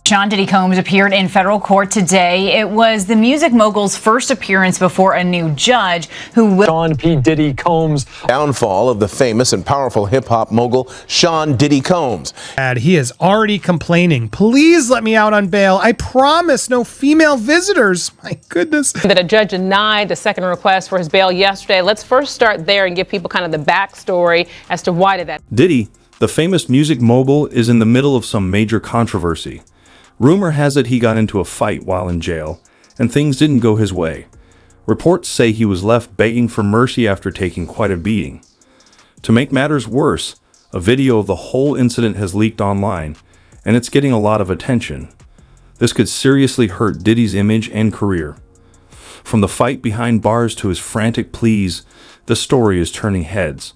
Sean Diddy Combs appeared in federal court today. It was the music mogul's first appearance before a new judge who will... Sean P. Diddy Combs. Downfall of the famous and powerful hip-hop mogul Sean Diddy Combs. He is already complaining. Please let me out on bail. I promise no female visitors. My goodness. That a judge denied the second request for his bail yesterday. Let's first start there and give people kind of the backstory as to why did that. Diddy, the famous music mogul, is in the middle of some major controversy. Rumor has it he got into a fight while in jail, and things didn't go his way. Reports say he was left begging for mercy after taking quite a beating. To make matters worse, a video of the whole incident has leaked online, and it's getting a lot of attention. This could seriously hurt Diddy's image and career. From the fight behind bars to his frantic pleas, the story is turning heads.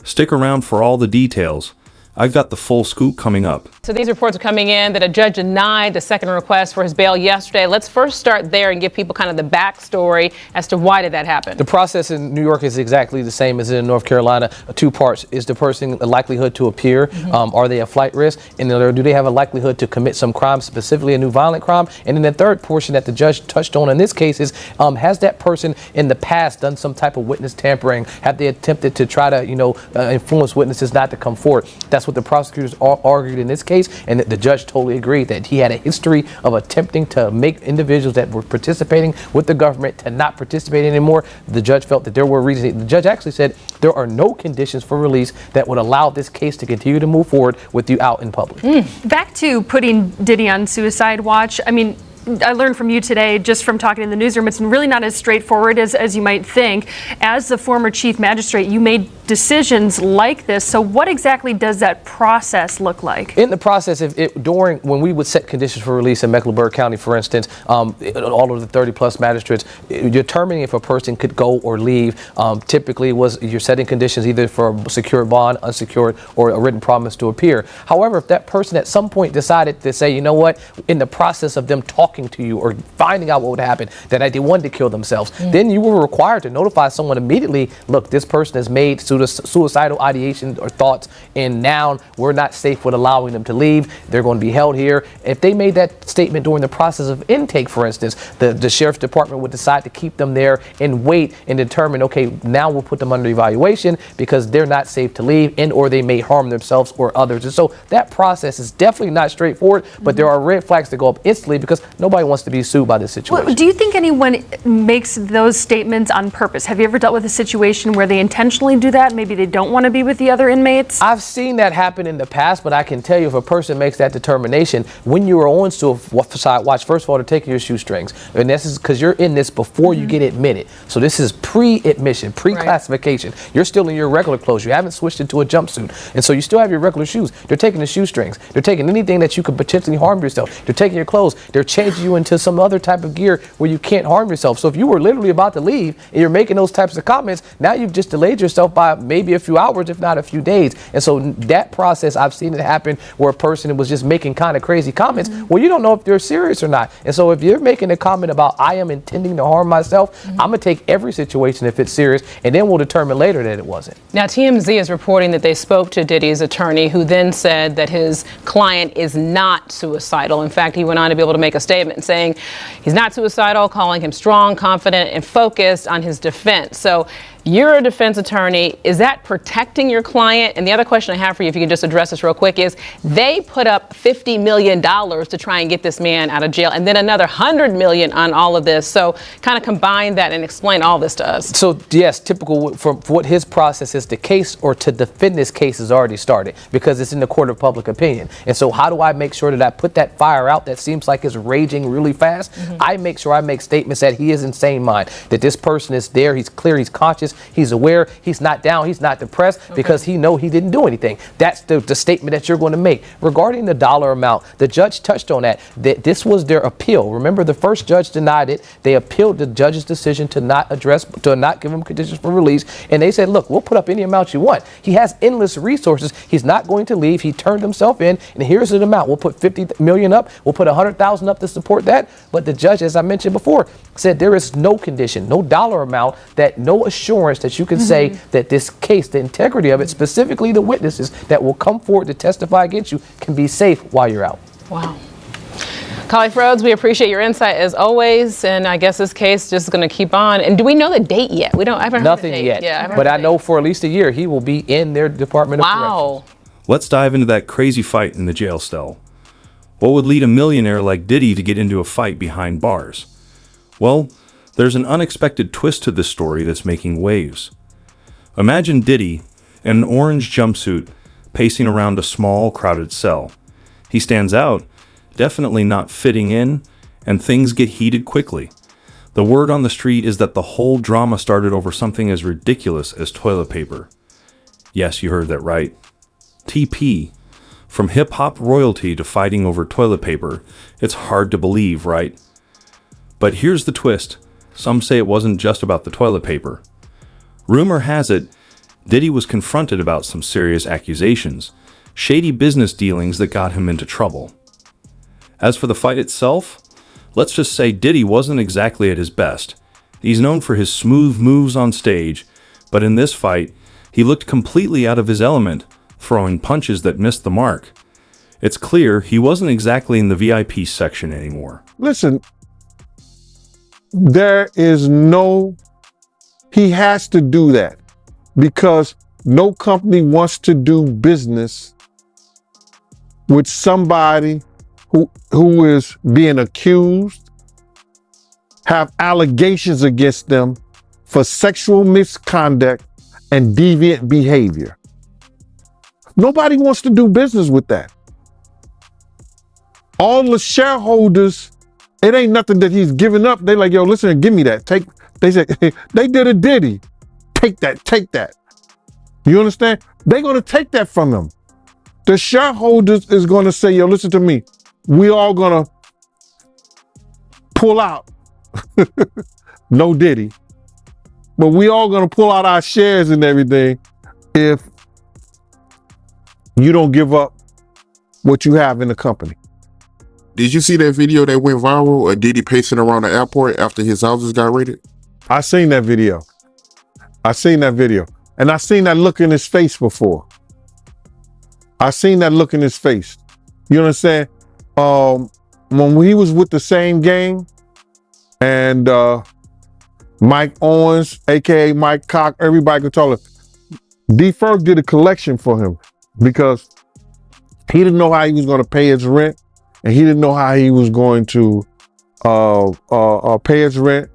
Stick around for all the details. I've got the full scoop coming up. So these reports are coming in that a judge denied the second request for his bail yesterday. Let's first start there and give people kind of the backstory as to why did that happen. The process in New York is exactly the same as in North Carolina. Two parts. Is the person a likelihood to appear? Are they a flight risk? And do they have a likelihood to commit some crime, specifically a new violent crime? And then the third portion that the judge touched on in this case is, has that person in the past done some type of witness tampering? Have they attempted to try to, influence witnesses not to come forward? That's what the prosecutors argued in this case, and the judge totally agreed that he had a history of attempting to make individuals that were participating with the government to not participate anymore. The judge felt that there were reasons. The judge actually said there are no conditions for release that would allow this case to continue to move forward with you out in public. Back to putting Diddy on suicide watch. I mean, I learned from you today, just from talking in the newsroom, it's really not as straightforward as you might think. As the former chief magistrate, you made decisions like this. So what exactly does that process look like? In the process, when we would set conditions for release in Mecklenburg County, for instance, all of the 30 plus magistrates, determining if a person could go or leave, typically you're setting conditions either for a secured bond, unsecured, or a written promise to appear. However, if that person at some point decided to say, you know what, in the process of them talking to you or finding out what would happen, that they wanted to kill themselves, then you were required to notify someone immediately, look, this person has made suicidal ideation or thoughts, and now we're not safe with allowing them to leave. They're going to be held here. If they made that statement during the process of intake, for instance, the sheriff's department would decide to keep them there and wait and determine, okay, now we'll put them under evaluation because they're not safe to leave and or they may harm themselves or others. And so that process is definitely not straightforward, but there are red flags that go up instantly because nobody wants to be sued by this situation. Do you think anyone makes those statements on purpose? Have you ever dealt with a situation where they intentionally do that? Maybe they don't want to be with the other inmates? I've seen that happen in the past, but I can tell you if a person makes that determination, when you are on suicide watch, first of all, to take your shoestrings. And this is because you're in this before you get admitted. So this is pre-admission, pre-classification. Right. You're still in your regular clothes. You haven't switched into a jumpsuit. And so you still have your regular shoes. They're taking the shoestrings. They're taking anything that you could potentially harm yourself. They're taking your clothes. They're changing you into some other type of gear where you can't harm yourself. So if you were literally about to leave and you're making those types of comments, now you've just delayed yourself by maybe a few hours, if not a few days. And so that process, I've seen it happen where a person was just making kind of crazy comments. Well, you don't know if they're serious or not. And so if you're making a comment about I am intending to harm myself, I'm gonna take every situation if it's serious, and then we'll determine later that it wasn't. Now, TMZ is reporting that they spoke to Diddy's attorney, who then said that his client is not suicidal. In fact, he went on to be able to make a statement saying he's not suicidal, calling him strong, confident, and focused on his defense. So you're a defense attorney. Is that protecting your client? And the other question I have for you, if you can just address this real quick, is they put up $50 million to try and get this man out of jail, and then another $100 million on all of this. So kind of combine that and explain all this to us. So yes, typical for what his process is, the case or to defend this case has already started because it's in the court of public opinion. And so how do I make sure that I put that fire out that seems like it's raging really fast? I make sure I make statements that he is in sane mind, that this person is there, he's clear, he's conscious, he's aware, he's not down, he's not depressed because he know he didn't do anything. That's the statement that you're going to make. Regarding the dollar amount, the judge touched on that this was their appeal. Remember, the first judge denied it. They appealed the judge's decision to not give him conditions for release. And they said, look, we'll put up any amount you want. He has endless resources. He's not going to leave. He turned himself in, and here's the amount. We'll put 50 million up. We'll put 100,000 up to support that. But the judge, as I mentioned before, said there is no condition, no dollar amount, that no assurance that you can say that this case, the integrity of it, specifically the witnesses that will come forward to testify against you, can be safe while you're out. Wow. Collie Frodes, we appreciate your insight as always, and I guess this case just going to keep on. And do we know the date yet? I haven't heard Nothing the date. yet. Yeah, but I know for at least a year he will be in their Department of Corrections. Wow. Let's dive into that crazy fight in the jail cell. What would lead a millionaire like Diddy to get into a fight behind bars? Well, there's an unexpected twist to this story that's making waves. Imagine Diddy in an orange jumpsuit pacing around a small, crowded cell. He stands out, definitely not fitting in, and things get heated quickly. The word on the street is that the whole drama started over something as ridiculous as toilet paper. Yes, you heard that right. TP. From hip-hop royalty to fighting over toilet paper, it's hard to believe, right? But here's the twist. Some say it wasn't just about the toilet paper. Rumor has it, Diddy was confronted about some serious accusations, shady business dealings that got him into trouble. As for the fight itself, let's just say Diddy wasn't exactly at his best. He's known for his smooth moves on stage, but in this fight, he looked completely out of his element, throwing punches that missed the mark. It's clear he wasn't exactly in the VIP section anymore. Listen, he has to do that because no company wants to do business with somebody who is being accused, have allegations against them for sexual misconduct and deviant behavior. Nobody wants to do business with that. All the shareholders, it ain't nothing that he's giving up. They like, yo, listen, give me that. They said, they did a Diddy. Take that. You understand? They're going to take that from him. The shareholders is going to say, yo, listen to me. We all going to pull out. No Diddy. But we all going to pull out our shares and everything if you don't give up what you have in the company. Did you see that video that went viral of Diddy pacing around the airport after his houses got raided? I seen that video. And I seen that look in his face before. I seen that look in his face. You understand? When he was with the same gang and Mike Owens, AKA Mike Cock, everybody could tell him, D-Ferg did a collection for him because he didn't know how he was going to pay his rent and he didn't know how he was going to pay his rent,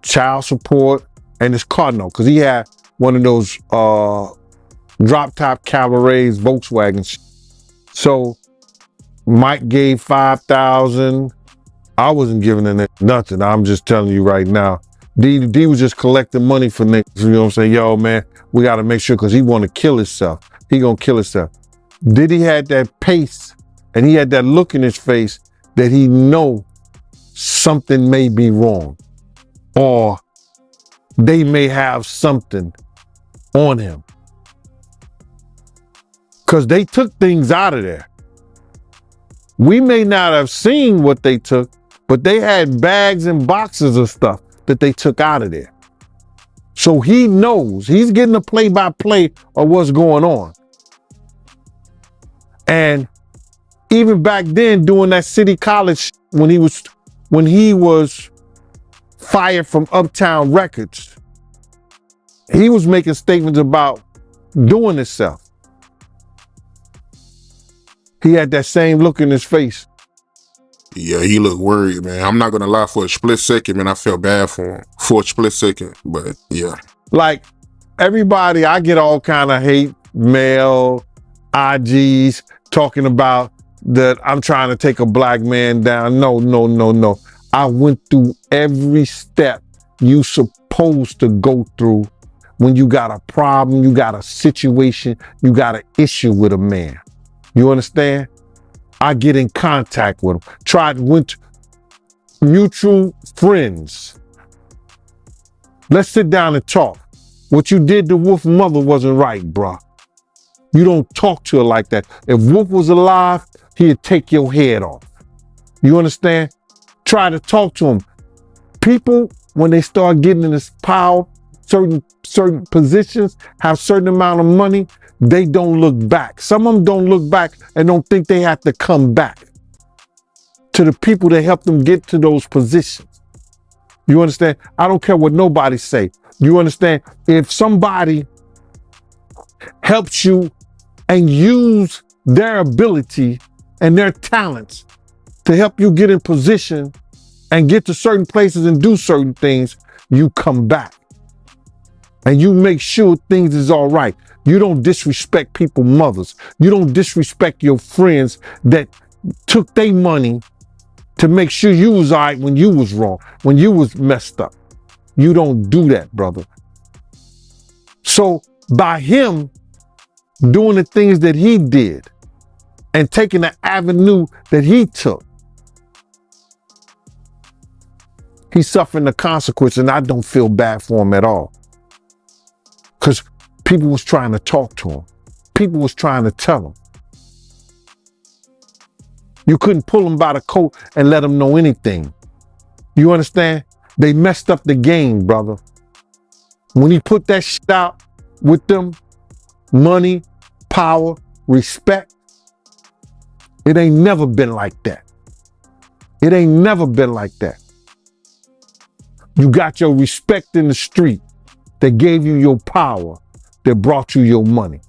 child support, and his car note, because he had one of those drop top cabarets, Volkswagens. So Mike gave $5,000. I wasn't giving him nothing. I'm just telling you right now. D was just collecting money for niggas. You know what I'm saying? Yo, man, we got to make sure because he want to kill himself. He gonna kill himself. Diddy had that pace and he had that look in his face that he know something may be wrong or they may have something on him. Because they took things out of there. We may not have seen what they took, but they had bags and boxes of stuff that they took out of there. So he knows, he's getting a play-by-play of what's going on. And even back then, doing that City College, when he was fired from Uptown Records, he was making statements about doing himself. He had that same look in his face. Yeah, he looked worried, man. I'm not gonna lie, for a split second, man, I felt bad for him. For a split second, but yeah. Like, everybody, I get all kind of hate mail, IGs, talking about that I'm trying to take a black man down. No. I went through every step you supposed to go through when you got a problem, you got a situation, you got an issue with a man. You understand? I get in contact with him. Went mutual friends. Let's sit down and talk. What you did to Wolf's mother wasn't right, bruh. You don't talk to her like that. If Wolf was alive, he'd take your head off. You understand? Try to talk to him. People, when they start getting in this power, certain positions, have certain amount of money, they don't look back. Some of them don't look back and don't think they have to come back. to the people that helped them get to those positions. You understand? I don't care what nobody say. You understand? If somebody helps you and use their ability and their talents to help you get in position and get to certain places and do certain things, you come back. And you make sure things is all right. You don't disrespect people's mothers. You don't disrespect your friends that took their money to make sure you was all right when you was wrong, when you was messed up. You don't do that, brother. So by him doing the things that he did and taking the avenue that he took, he's suffering the consequence, and I don't feel bad for him at all. Because people was trying to talk to him. People was trying to tell him. You couldn't pull him by the coat and let him know anything. You understand? They messed up the game, brother. When he put that shit out with them, money, power, respect, it ain't never been like that. It ain't never been like that. You got your respect in the street that gave you your power, that brought you your money.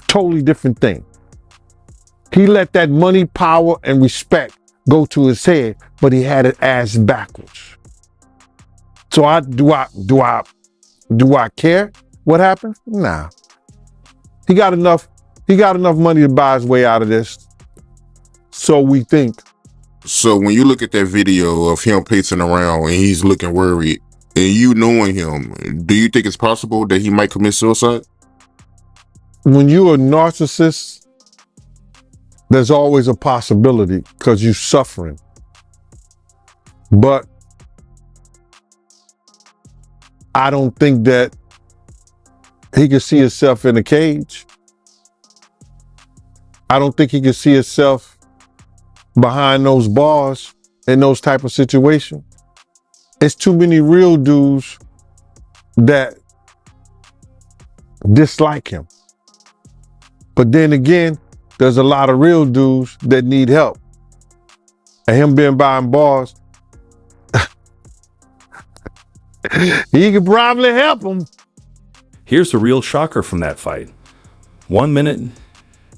Totally different thing. He let that money, power, and respect go to his head, but he had it ass backwards. So do I care what happened? Nah. He got enough money to buy his way out of this. So we think. So when you look at that video of him pacing around and he's looking worried, and you knowing him, do you think it's possible that he might commit suicide? When you're a narcissist, there's always a possibility because you're suffering. But I don't think that he can see himself in a cage. I don't think he can see himself behind those bars in those type of situations. It's too many real dudes that dislike him. But then again, there's a lot of real dudes that need help. And him being behind bars, he could probably help him. Here's the real shocker from that fight. 1 minute,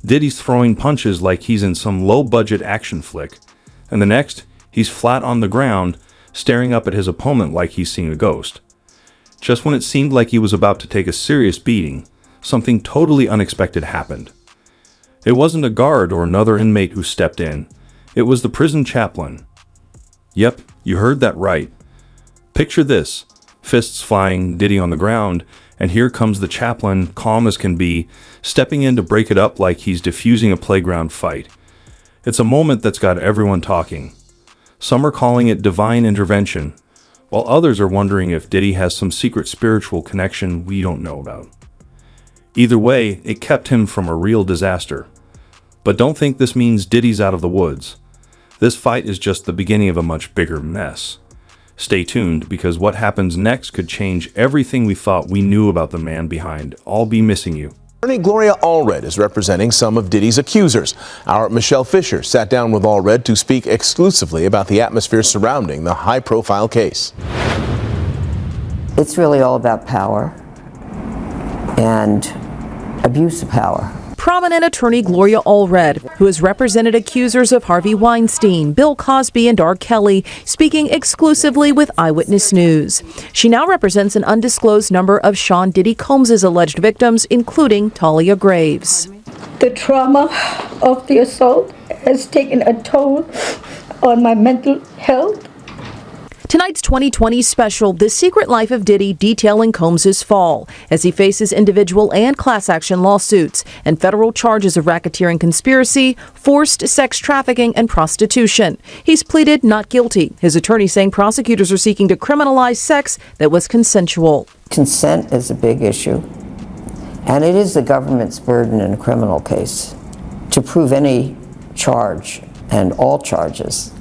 Diddy's throwing punches like he's in some low-budget action flick, and the next, he's flat on the ground, staring up at his opponent like he's seeing a ghost. Just when it seemed like he was about to take a serious beating, something totally unexpected happened. It wasn't a guard or another inmate who stepped in. It was the prison chaplain. Yep, you heard that right. Picture this, fists flying, Diddy on the ground, and here comes the chaplain, calm as can be, stepping in to break it up like he's diffusing a playground fight. It's a moment that's got everyone talking. Some are calling it divine intervention, while others are wondering if Diddy has some secret spiritual connection we don't know about. Either way, it kept him from a real disaster. But don't think this means Diddy's out of the woods. This fight is just the beginning of a much bigger mess. Stay tuned, because what happens next could change everything we thought we knew about the man behind I'll Be Missing You. Attorney Gloria Allred is representing some of Diddy's accusers. Our Michelle Fisher sat down with Allred to speak exclusively about the atmosphere surrounding the high-profile case. It's really all about power and abuse of power. Prominent attorney Gloria Allred, who has represented accusers of Harvey Weinstein, Bill Cosby, and R. Kelly, speaking exclusively with Eyewitness News. She now represents an undisclosed number of Sean Diddy Combs' alleged victims, including Talia Graves. The trauma of the assault has taken a toll on my mental health. Tonight's 2020 special, The Secret Life of Diddy, detailing Combs' fall as he faces individual and class action lawsuits and federal charges of racketeering conspiracy, forced sex trafficking, and prostitution. He's pleaded not guilty. His attorney saying prosecutors are seeking to criminalize sex that was consensual. Consent is a big issue, and it is the government's burden in a criminal case to prove any charge and all charges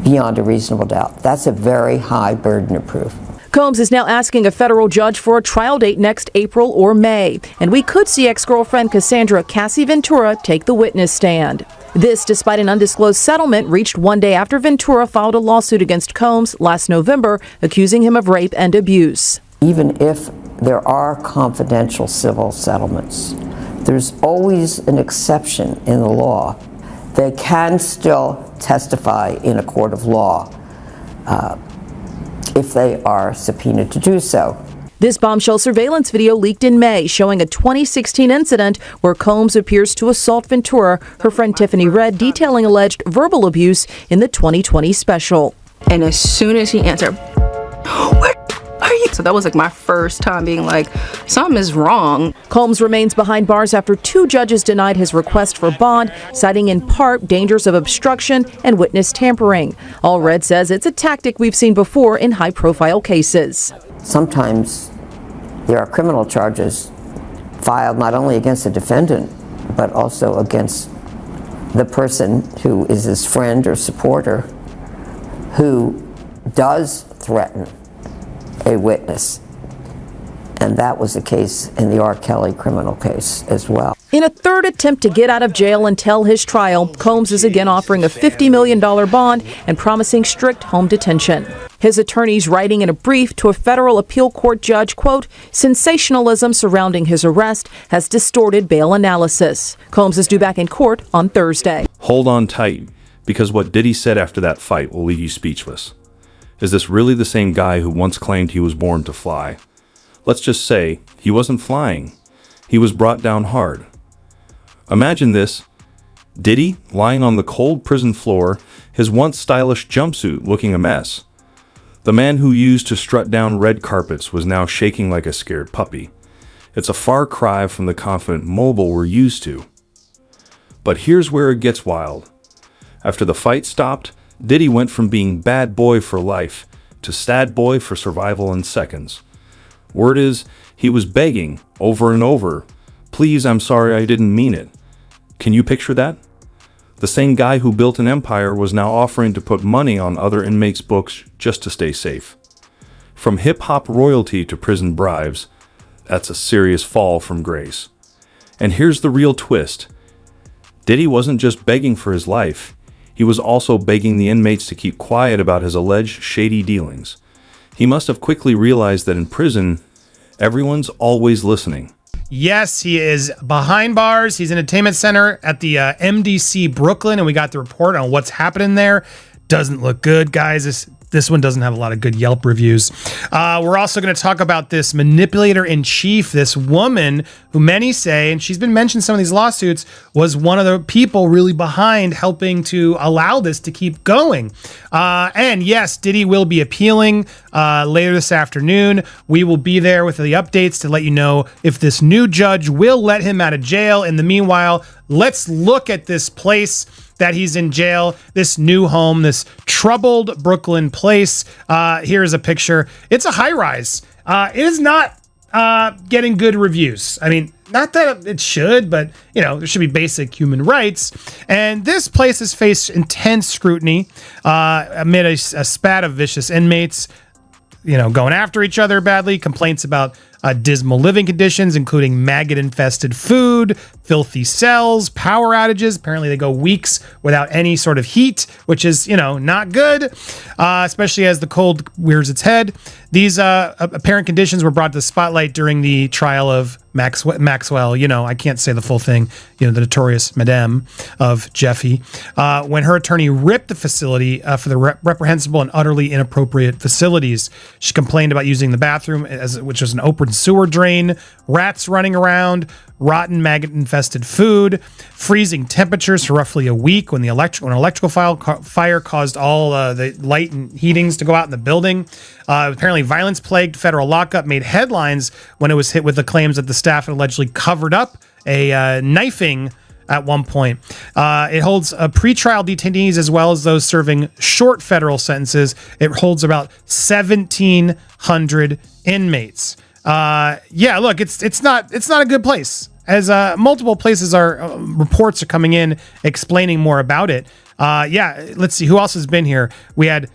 beyond a reasonable doubt. That's a very high burden of proof. Combs is now asking a federal judge for a trial date next April or May, and we could see ex-girlfriend Cassandra Cassie Ventura take the witness stand. This despite an undisclosed settlement reached one day after Ventura filed a lawsuit against Combs last November, accusing him of rape and abuse. Even if there are confidential civil settlements, there's always an exception in the law. They can still testify in a court of law if they are subpoenaed to do so. This bombshell surveillance video leaked in May showing a 2016 incident where Combs appears to assault Ventura, her friend Tiffany read detailing alleged verbal abuse in the 2020 special. And as soon as he answered, "Where are you?" So that was like my first time being like, something is wrong. Combs remains behind bars after 2 judges denied his request for bond, citing in part dangers of obstruction and witness tampering. Allred says it's a tactic we've seen before in high-profile cases. Sometimes there are criminal charges filed not only against the defendant, but also against the person who is his friend or supporter who does threaten a witness. And that was the case in the R. Kelly criminal case as well. In a third attempt to get out of jail and tell his trial, Combs is again offering a $50 million bond and promising strict home detention. His attorneys writing in a brief to a federal appeal court judge, quote, sensationalism surrounding his arrest has distorted bail analysis. Combs is due back in court on Thursday. Hold on tight, because what Diddy said after that fight will leave you speechless. Is this really the same guy who once claimed he was born to fly? Let's just say he wasn't flying. He was brought down hard. Imagine this. Diddy lying on the cold prison floor, his once stylish jumpsuit looking a mess. The man who used to strut down red carpets was now shaking like a scared puppy. It's a far cry from the confident mogul we're used to. But here's where it gets wild. After the fight stopped, Diddy went from being bad boy for life to sad boy for survival in seconds. Word is, he was begging, over and over, "Please, I'm sorry, I didn't mean it." Can you picture that? The same guy who built an empire was now offering to put money on other inmates' books just to stay safe. From hip-hop royalty to prison bribes, that's a serious fall from grace. And here's the real twist. Diddy wasn't just begging for his life. He was also begging the inmates to keep quiet about his alleged shady dealings. He must have quickly realized that in prison, everyone's always listening. Yes, he is behind bars. He's in a entertainment center at the MDC Brooklyn, and we got the report on what's happening there. Doesn't look good, guys. This one doesn't have a lot of good Yelp reviews. We're also going to talk about this manipulator-in-chief, this woman who many say, and she's been mentioned in some of these lawsuits, was one of the people really behind helping to allow this to keep going. And yes, Diddy will be appealing later this afternoon. We will be there with the updates to let you know if this new judge will let him out of jail. In the meanwhile, let's look at this place that he's in jail, this new home, this troubled Brooklyn place. Here's a picture. It's a high rise. It is not getting good reviews. I mean, not that it should, but there should be basic human rights. And this place has faced intense scrutiny amid a spat of vicious inmates, going after each other badly, complaints about dismal living conditions, including maggot-infested food, filthy cells, power outages. Apparently they go weeks without any sort of heat, which is, not good, especially as the cold rears its head. These apparent conditions were brought to the spotlight during the trial of Maxwell, I can't say the full thing, the notorious Madame of Jeffy, when her attorney ripped the facility for the reprehensible and utterly inappropriate facilities. She complained about using the bathroom, which was an open sewer drain, rats running around, rotten maggot-infested food, freezing temperatures for roughly a week when an electrical fire caused all the light and heatings to go out in the building. Apparently, violence-plagued federal lockup made headlines when it was hit with the claims that the staff had allegedly covered up a knifing at one point. It holds pretrial detainees as well as those serving short federal sentences. It holds about 1,700 inmates. Look, it's not a good place. As multiple places reports are coming in explaining more about it. Let's see who else has been here. We had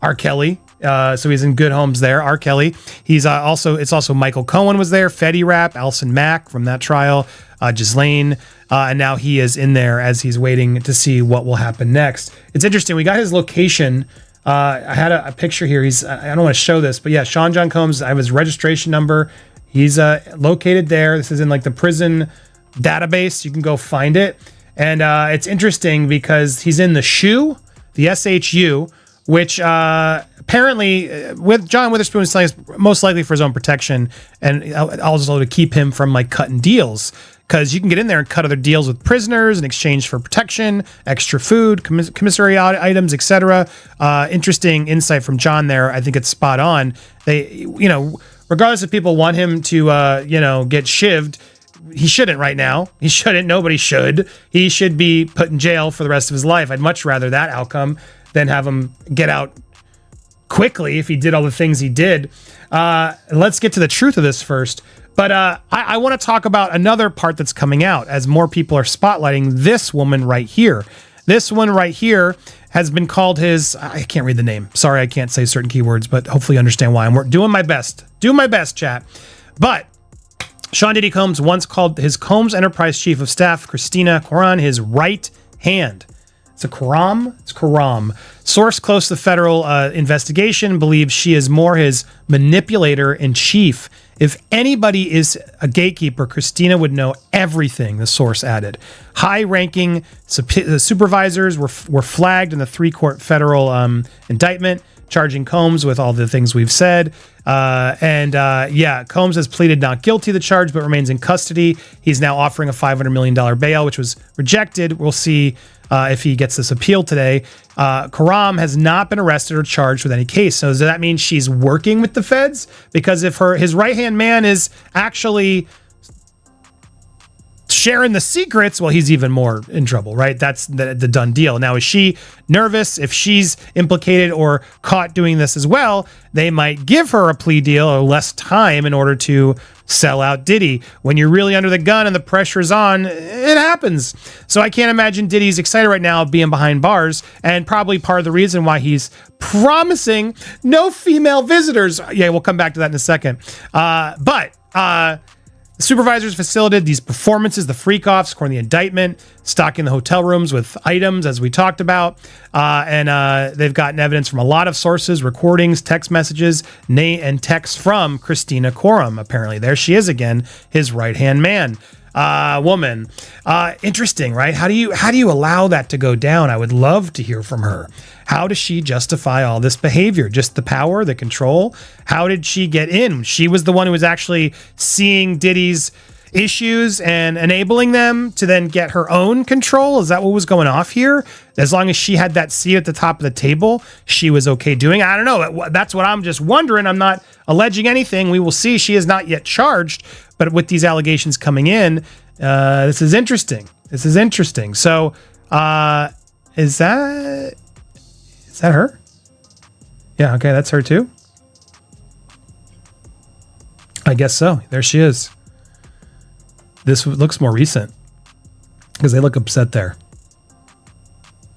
R. Kelly So he's in good homes there. R. Kelly. It's also Michael Cohen was there, Fetty Rap, Alison Mack from that trial, Ghislaine, and now he is in there as he's waiting to see what will happen next. It's interesting. We got his location. I had a picture here. I don't want to show this, but yeah, Sean John Combs. I have his registration number. He's located there. This is in like the prison database. You can go find it. And it's interesting because he's in the SHU, the SHU, which apparently with John Witherspoon is telling us most likely for his own protection and also to keep him from like cutting deals, because you can get in there and cut other deals with prisoners in exchange for protection, extra food, commissary items, etc. Interesting insight from John there. I think it's spot on. They, regardless if people want him to, get shivved, he shouldn't right now. He shouldn't. Nobody should. He should be put in jail for the rest of his life. I'd much rather that outcome than have him get out quickly if he did all the things he did. Let's get to the truth of this first. But I want to talk about another part that's coming out as more people are spotlighting this woman right here. This one right here has been called I can't read the name. Sorry, I can't say certain keywords, but hopefully you understand why. I'm doing my best. Doing my best, chat. But Sean Diddy Combs once called his Combs Enterprise Chief of Staff, Christina Koran, his right hand. It's Karam. It's Karam. Source close to the federal investigation believes she is more his manipulator in chief. If anybody is a gatekeeper, Christina would know everything, the source added. High-ranking supervisors were flagged in the 3-court federal indictment, charging Combs with all the things we've said. Combs has pleaded not guilty to the charge, but remains in custody. He's now offering a $500 million bail, which was rejected. We'll see if he gets this appeal today. Karam has not been arrested or charged with any case. So does that mean she's working with the feds? Because if his right-hand man is actually sharing the secrets, well, he's even more in trouble, right? That's the done deal. Now, is she nervous? If she's implicated or caught doing this as well, they might give her a plea deal or less time in order to sell out Diddy. When you're really under the gun and the pressure's on, it happens. So I can't imagine Diddy's excited right now of being behind bars, and probably part of the reason why he's promising no female visitors. Yeah, we'll come back to that in a second. The supervisors facilitated these performances, the freak-offs, according to the indictment, stocking the hotel rooms with items, as we talked about. They've gotten evidence from a lot of sources, recordings, text messages, and texts from Christina Koran, apparently. There she is again, his right-hand man. Woman. Interesting, right? How do you allow that to go down? I would love to hear from her. How does she justify all this behavior? Just the power, the control? How did she get in? She was the one who was actually seeing Diddy's issues and enabling them to then get her own control. Is that what was going off here? As long as she had that seat at the top of the table, she was okay doing. I don't know. That's what I'm just wondering. I'm not alleging anything. We will see. She is not yet charged, but with these allegations coming in, this is interesting. So, is that her? Yeah, okay, that's her too. I guess so. There she is. This looks more recent because they look upset there.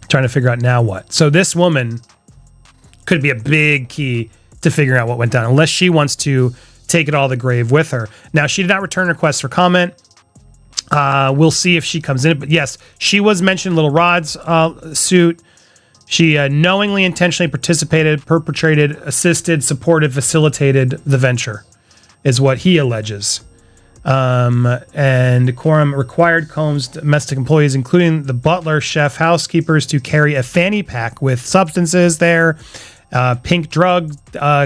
Trying to figure out now what. So this woman could be a big key to figuring out what went down, unless she wants to take it all to the grave with her. Now, she did not return requests for comment. We'll see if she comes in. But yes, she was mentioned in Little Rod's suit. She knowingly, intentionally participated, perpetrated, assisted, supported, facilitated the venture, is what he alleges. And Quorum required Combs' domestic employees, including the butler, chef, housekeepers, to carry a fanny pack with substances there, pink drug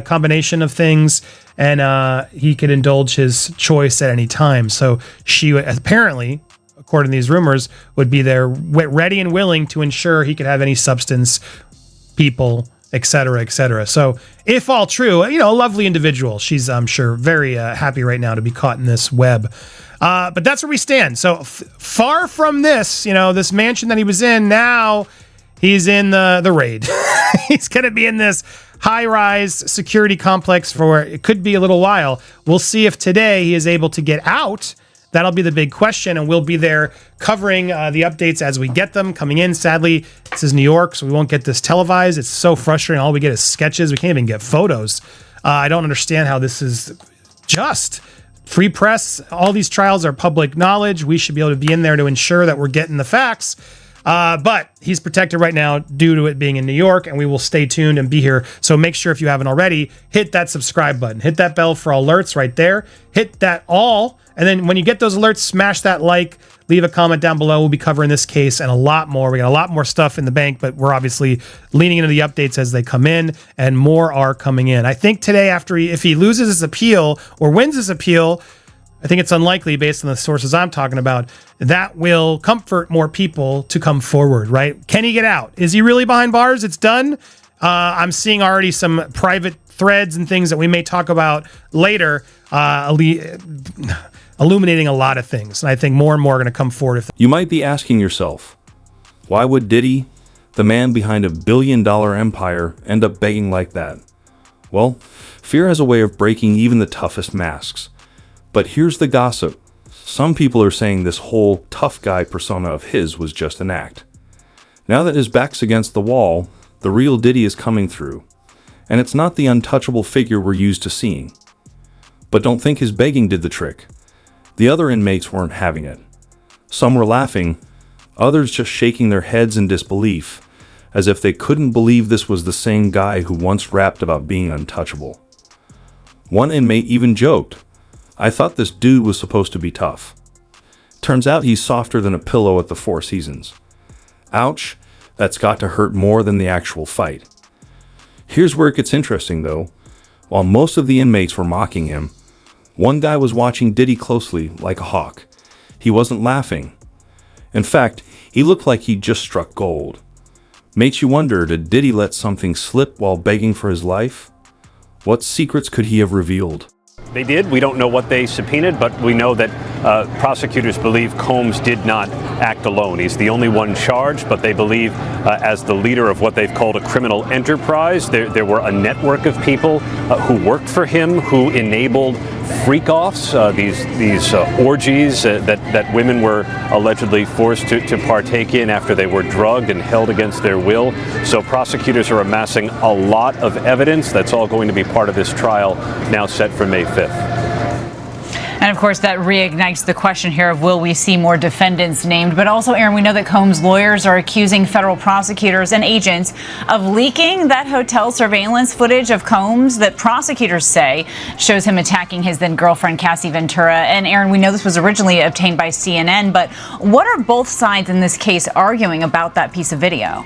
combination of things, and he could indulge his choice at any time. So she apparently, according to these rumors, would be there ready and willing to ensure he could have any substance, people, etc., etc. So if all true, a lovely individual. She's, I'm sure, very happy right now to be caught in this web. But that's where we stand. So far from this, this mansion that he was in, now he's in the raid. He's going to be in this high-rise security complex for it could be a little while. We'll see if today he is able to get out That'll be the big question, and we'll be there covering the updates as we get them coming in. Sadly, this is New York, so we won't get this televised. It's so frustrating. All we get is sketches. We can't even get photos. I don't understand how this is just. Free press, all these trials are public knowledge. We should be able to be in there to ensure that we're getting the facts. But he's protected right now due to it being in New York, and we will stay tuned and be here. So make sure, if you haven't already, hit that subscribe button. Hit that bell for alerts right there. Hit that all. And then when you get those alerts, smash that like. Leave a comment down below. We'll be covering this case and a lot more. We got a lot more stuff in the bank, but we're obviously leaning into the updates as they come in, and more are coming in. I think today, if he loses his appeal or wins his appeal, I think it's unlikely, based on the sources I'm talking about, that will comfort more people to come forward, right? Can he get out? Is he really behind bars? It's done. I'm seeing already some private threads and things that we may talk about later, illuminating a lot of things. And I think more and more are going to come forward. You might be asking yourself, why would Diddy, the man behind a billion-dollar empire, end up begging like that? Well, fear has a way of breaking even the toughest masks. But here's the gossip. Some people are saying this whole tough guy persona of his was just an act. Now that his back's against the wall, the real Diddy is coming through. And it's not the untouchable figure we're used to seeing. But don't think his begging did the trick. The other inmates weren't having it. Some were laughing, others just shaking their heads in disbelief, as if they couldn't believe this was the same guy who once rapped about being untouchable. One inmate even joked, "I thought this dude was supposed to be tough. Turns out he's softer than a pillow at the Four Seasons." Ouch, that's got to hurt more than the actual fight. Here's where it gets interesting though. While most of the inmates were mocking him, one guy was watching Diddy closely like a hawk. He wasn't laughing. In fact, he looked like he'd just struck gold. Makes you wonder, did Diddy let something slip while begging for his life? What secrets could he have revealed? They did. We don't know what they subpoenaed, but we know that prosecutors believe Combs did not act alone. He's the only one charged, but they believe as the leader of what they've called a criminal enterprise. There were a network of people who worked for him, who enabled freak-offs, these orgies that women were allegedly forced to partake in after they were drugged and held against their will. So prosecutors are amassing a lot of evidence. That's all going to be part of this trial now set for May 5th. And of course, that reignites the question here of will we see more defendants named? But also, Aaron, we know that Combs' lawyers are accusing federal prosecutors and agents of leaking that hotel surveillance footage of Combs that prosecutors say shows him attacking his then girlfriend, Cassie Ventura. And Aaron, we know this was originally obtained by CNN, but what are both sides in this case arguing about that piece of video?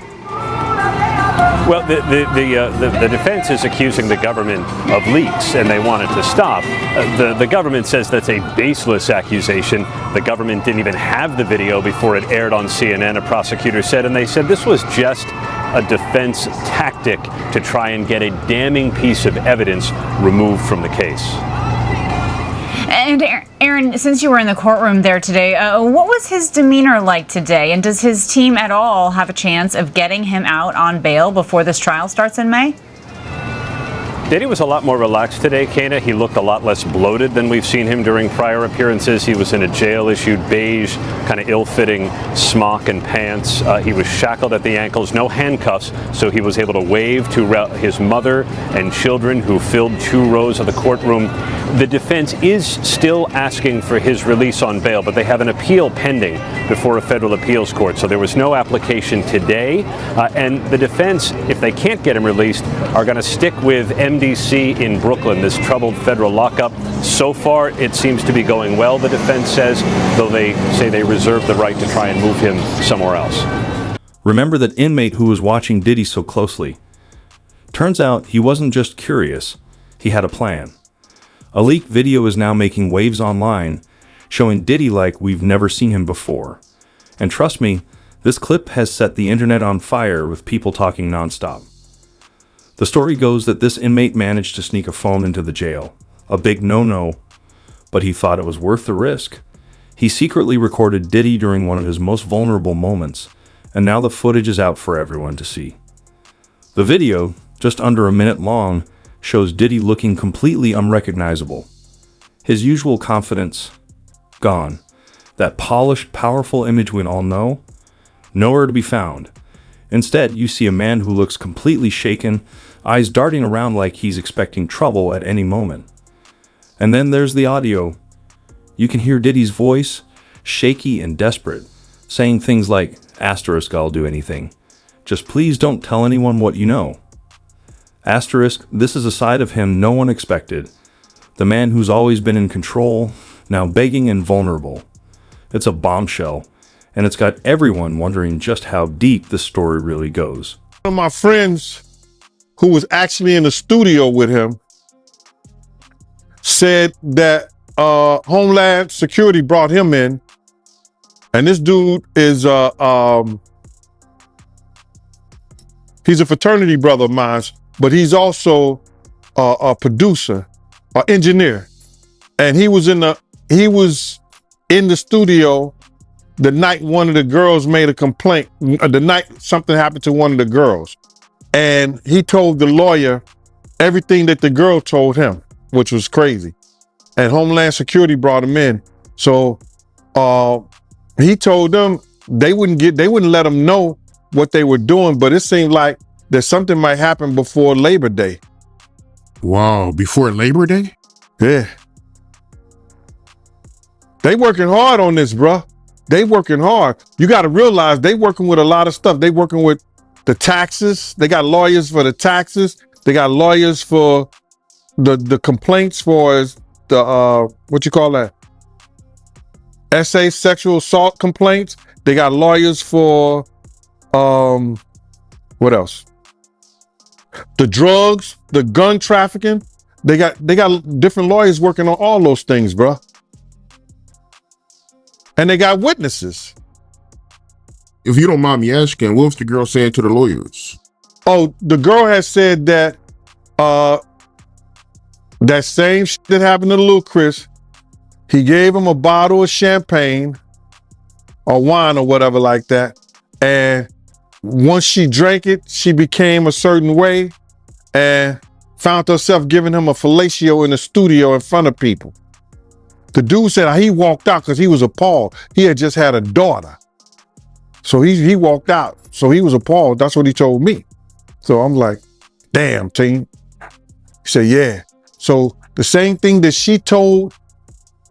Well, the defense is accusing the government of leaks, and they want it to stop. The government says that's a baseless accusation. The government didn't even have the video before it aired on CNN, a prosecutor said, and they said this was just a defense tactic to try and get a damning piece of evidence removed from the case. And Aaron, since you were in the courtroom there today, what was his demeanor like today? And does his team at all have a chance of getting him out on bail before this trial starts in May? Diddy was a lot more relaxed today, Kana. He looked a lot less bloated than we've seen him during prior appearances. He was in a jail-issued beige, kind of ill-fitting smock and pants. He was shackled at the ankles, no handcuffs, so he was able to wave to his mother and children who filled 2 rows of the courtroom. The defense is still asking for his release on bail, but they have an appeal pending before a federal appeals court, so there was no application today. And the defense, if they can't get him released, are going to stick with MDC in Brooklyn, this troubled federal lockup. So far, it seems to be going well, the defense says, though they say they reserve the right to try and move him somewhere else. Remember that inmate who was watching Diddy so closely? Turns out he wasn't just curious, he had a plan. A leaked video is now making waves online, showing Diddy like we've never seen him before. And trust me, this clip has set the internet on fire with people talking nonstop. The story goes that this inmate managed to sneak a phone into the jail. A big no-no, but he thought it was worth the risk. He secretly recorded Diddy during one of his most vulnerable moments, and now the footage is out for everyone to see. The video, just under a minute long, shows Diddy looking completely unrecognizable. His usual confidence gone. That polished, powerful image we all know, nowhere to be found. Instead, you see a man who looks completely shaken, eyes darting around like he's expecting trouble at any moment. And then there's the audio. You can hear Diddy's voice, shaky and desperate, saying things like, asterisk, I'll do anything. Just please don't tell anyone what you know. Asterisk, this is a side of him no one expected. The man who's always been in control, now begging and vulnerable. It's a bombshell, and it's got everyone wondering just how deep this story really goes. One of my friends who was actually in the studio with him said that Homeland Security brought him in, and this dude is he's a fraternity brother of mine, but he's also a producer, an engineer, and he was in the studio the night one of the girls made a complaint, the night something happened to one of the girls. And he told the lawyer everything that the girl told him, which was crazy. And Homeland Security brought him in. So he told them they wouldn't let him know what they were doing, but it seemed like that something might happen before Labor Day. Wow, before Labor Day? Yeah. They working hard on this, bruh. They working hard. You got to realize they working with a lot of stuff. They working with the taxes. They got lawyers for the taxes. They got lawyers for the complaints for the what you call that? SA sexual assault complaints. They got lawyers for what else? The drugs, the gun trafficking. They got different lawyers working on all those things, bruh. And they got witnesses. If you don't mind me asking, what was the girl saying to the lawyers? Oh, the girl has said that that same shit that happened to little Chris, he gave him a bottle of champagne or wine or whatever like that. And once she drank it, she became a certain way and found herself giving him a fellatio in the studio in front of people. The dude said he walked out because he was appalled. He had just had a daughter. So he walked out. So he was appalled. That's what he told me. So I'm like, damn, team. He said, yeah. So the same thing that she told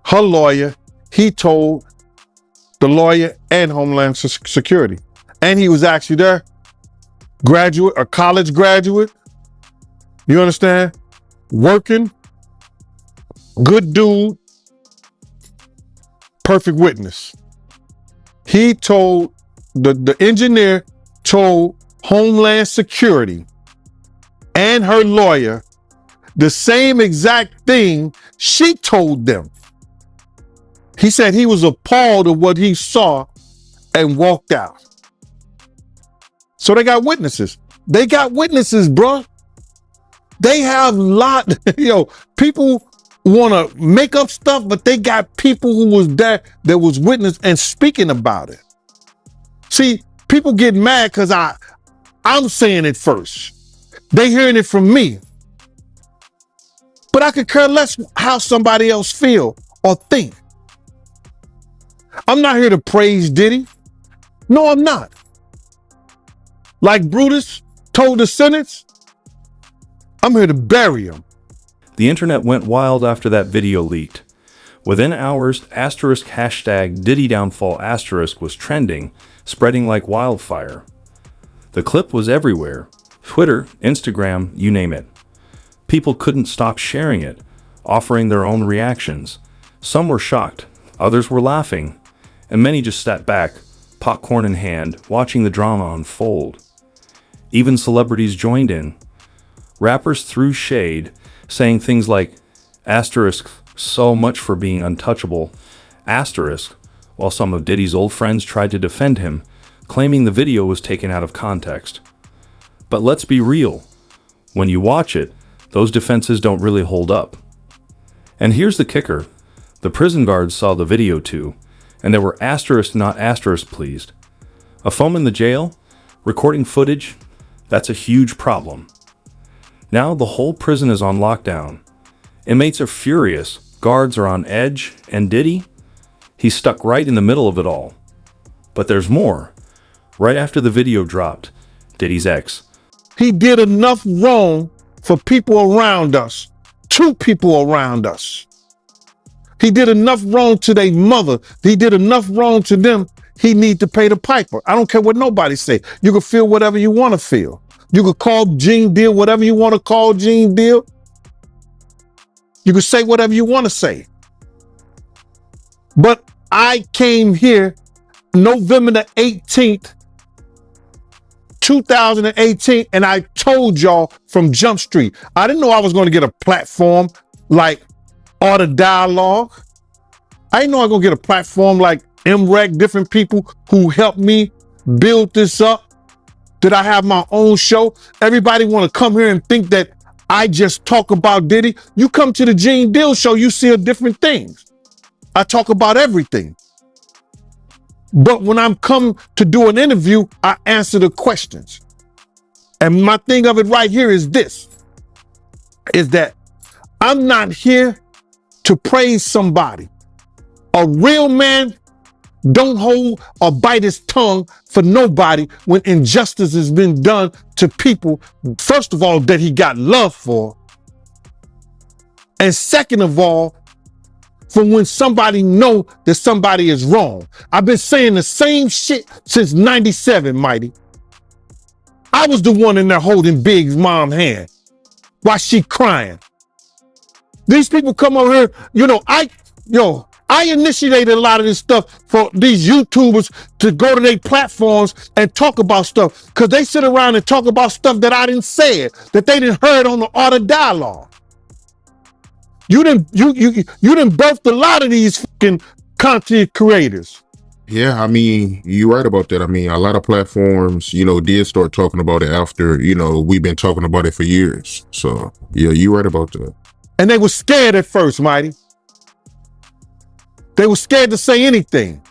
her lawyer, he told the lawyer and Homeland Security. And he was actually there, graduate, a college graduate. You understand? Working, good dude, perfect witness. He told, the engineer told Homeland Security and her lawyer the same exact thing she told them. He said he was appalled at what he saw and walked out. So they got witnesses. They got witnesses, bro. They have people want to make up stuff, but they got people who was there that was witness and speaking about it. See, people get mad because I'm saying it first. They hearing it from me. But I could care less how somebody else feel or think. I'm not here to praise Diddy. No, I'm not. Like Brutus told the sentence, I'm here to bury him. The internet went wild after that video leaked. Within hours, asterisk hashtag Diddy downfall asterisk was trending, spreading like wildfire. The clip was everywhere. Twitter, Instagram, you name it. People couldn't stop sharing it, offering their own reactions. Some were shocked, others were laughing, and many just sat back, popcorn in hand, watching the drama unfold. Even celebrities joined in. Rappers threw shade, saying things like, asterisk, so much for being untouchable, asterisk, while some of Diddy's old friends tried to defend him, claiming the video was taken out of context. But let's be real. When you watch it, those defenses don't really hold up. And here's the kicker. The prison guards saw the video too, and there were asterisk not asterisk pleased. A phone in the jail? Recording footage? That's a huge problem. Now the whole prison is on lockdown. Inmates are furious, guards are on edge, and Diddy? He's stuck right in the middle of it all. But there's more. Right after the video dropped, Diddy's ex. He did enough wrong for people around us, two people around us. He did enough wrong to their mother. He did enough wrong to them. He need to pay the piper. I don't care what nobody say. You can feel whatever you want to feel. You can call Gene Deal whatever you want to call Gene Deal. You can say whatever you want to say. But I came here November the 18th, 2018, and I told y'all from Jump Street, I didn't know I was going to get a platform like Art of Dialogue. I didn't know I was going to get a platform like MREC, different people who helped me build this up. Did I have my own show? Everybody want to come here and think that I just talk about Diddy. You come to the Gene Deal show, you see different things. I talk about everything. But when I'm come to do an interview, I answer the questions. And my thing of it right here is this, is that I'm not here to praise somebody. A real man don't hold or bite his tongue for nobody when injustice has been done to people, first of all, that he got love for. And second of all, for when somebody know that somebody is wrong. I've been saying the same shit since 97, Mighty. I was the one in there holding Big's mom's hand while she crying. These people come over here, I initiated a lot of this stuff for these YouTubers to go to their platforms and talk about stuff, because they sit around and talk about stuff that I didn't say, that they didn't heard on the Art of Dialogue. You didn't birthed a lot of these fucking content creators. Yeah, I mean, you're right about that. I mean, a lot of platforms, did start talking about it after, we've been talking about it for years. So, yeah, you're right about that. And they were scared at first, Mighty. They were scared to say anything.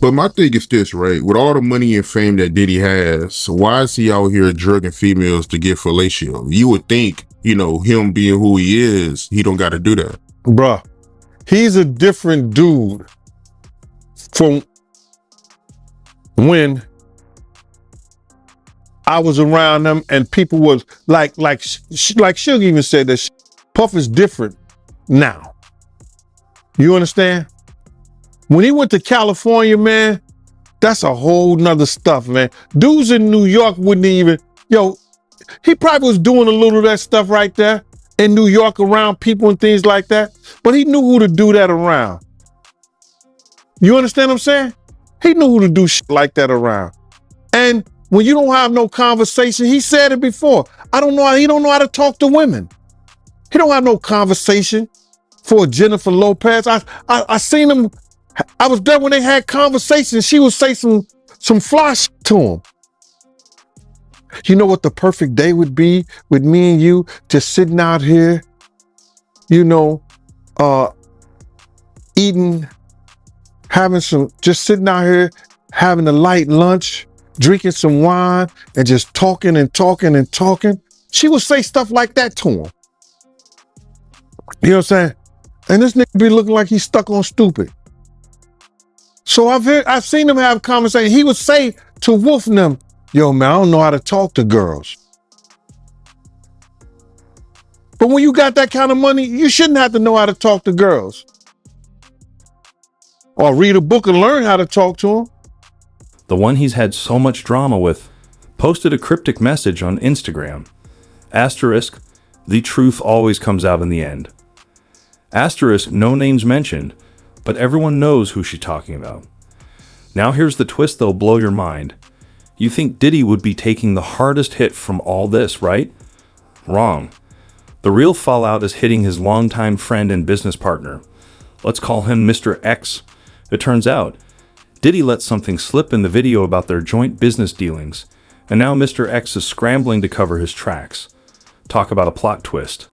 But my thing is this, right? With all the money and fame that Diddy has, why is he out here drugging females to get fellatio? You would think, him being who he is, he don't got to do that. Bruh, he's a different dude from when I was around him and people was like Suge even said that Puff is different now. You understand? When he went to California, man, that's a whole nother stuff, man. Dudes in New York wouldn't even, he probably was doing a little of that stuff right there in New York around people and things like that, but he knew who to do that around. You understand what I'm saying? He knew who to do shit like that around. And when you don't have no conversation, he said it before, he don't know how to talk to women. He don't have no conversation for Jennifer Lopez. I seen him, I was there when they had conversations. She would say some fly shit to him. You know what the perfect day would be with me and you just sitting out here, eating, just sitting out here, having a light lunch, drinking some wine and just talking and talking and talking. She would say stuff like that to him. You know what I'm saying? And this nigga be looking like he's stuck on stupid. So I've seen him have conversations. He would say to Wolf and them, yo, man, I don't know how to talk to girls. But when you got that kind of money, you shouldn't have to know how to talk to girls. Or read a book and learn how to talk to them. The one he's had so much drama with posted a cryptic message on Instagram. Asterisk, the truth always comes out in the end. Asterisk, no names mentioned, but everyone knows who she's talking about. Now here's the twist that'll blow your mind. You think Diddy would be taking the hardest hit from all this, right? Wrong. The real fallout is hitting his longtime friend and business partner. Let's call him Mr. X. It turns out, Diddy let something slip in the video about their joint business dealings, and now Mr. X is scrambling to cover his tracks. Talk about a plot twist.